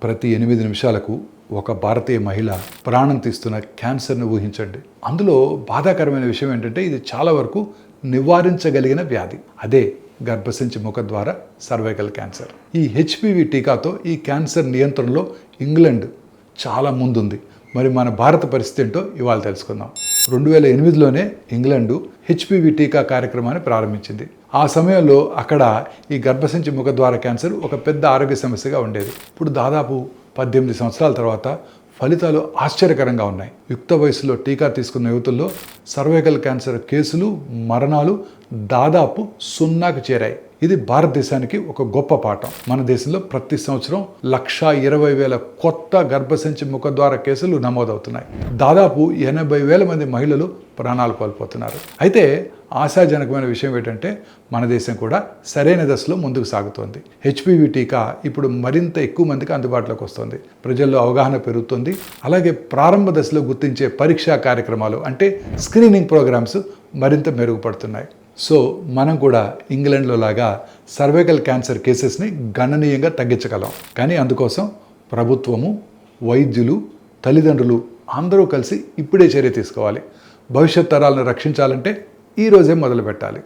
ప్రతి 8 నిమిషాలకు ఒక భారతీయ మహిళ ప్రాణం తీస్తున్న క్యాన్సర్ను ఊహించండి. అందులో బాధాకరమైన విషయం ఏంటంటే ఇది చాలా వరకు నివారించగలిగిన వ్యాధి. అదే గర్భసంచి ముఖద్వార సర్వైకల్ క్యాన్సర్. ఈ హెచ్పివి టీకాతో ఈ క్యాన్సర్ నియంత్రణలో ఇంగ్లాండ్ చాలా ముందుంది. మరి మన భారత పరిస్థితి ఏంటో ఇవాళ తెలుసుకుందాం. 2008లోనే ఇంగ్లాండు హెచ్పివి టీకా కార్యక్రమాన్ని ప్రారంభించింది. ఆ సమయంలో అక్కడ ఈ గర్భసంచి ముఖద్వార క్యాన్సర్ ఒక పెద్ద ఆరోగ్య సమస్యగా ఉండేది. ఇప్పుడు దాదాపు 18 సంవత్సరాల తర్వాత ఫలితాలు ఆశ్చర్యకరంగా ఉన్నాయి. యుక్త వయసులో టీకా తీసుకున్న యువతుల్లో సర్వైకల్ క్యాన్సర్ కేసులు, మరణాలు దాదాపు 0కి చేరాయి. ఇది భారతదేశానికి ఒక గొప్ప పాఠం. మన దేశంలో ప్రతి సంవత్సరం 1,20,000 కొత్త గర్భసంచి ముఖద్వార కేసులు నమోదవుతున్నాయి. దాదాపు 80,000 మంది మహిళలు ప్రాణాలు కోల్పోతున్నారు. అయితే ఆశాజనకమైన విషయం ఏంటంటే మన దేశం కూడా సరైన దశలో ముందుకు సాగుతోంది. హెచ్పివి టీకా ఇప్పుడు మరింత ఎక్కువ మందికి అందుబాటులోకి వస్తుంది. ప్రజల్లో అవగాహన పెరుగుతుంది. అలాగే ప్రారంభ దశలో గుర్తించే పరీక్షా కార్యక్రమాలు అంటే స్క్రీనింగ్ ప్రోగ్రామ్స్ మరింత మెరుగుపడుతున్నాయి. సో మనం కూడా ఇంగ్లాండ్లో లాగా సర్వైకల్ క్యాన్సర్ కేసెస్ని గణనీయంగా తగ్గించగలం. కానీ అందుకోసం ప్రభుత్వము, వైద్యులు, తల్లిదండ్రులు అందరూ కలిసి ఇప్పుడే చర్య తీసుకోవాలి. భవిష్యత్ తరాలను రక్షించాలంటే ఈరోజే మొదలు పెట్టాలి.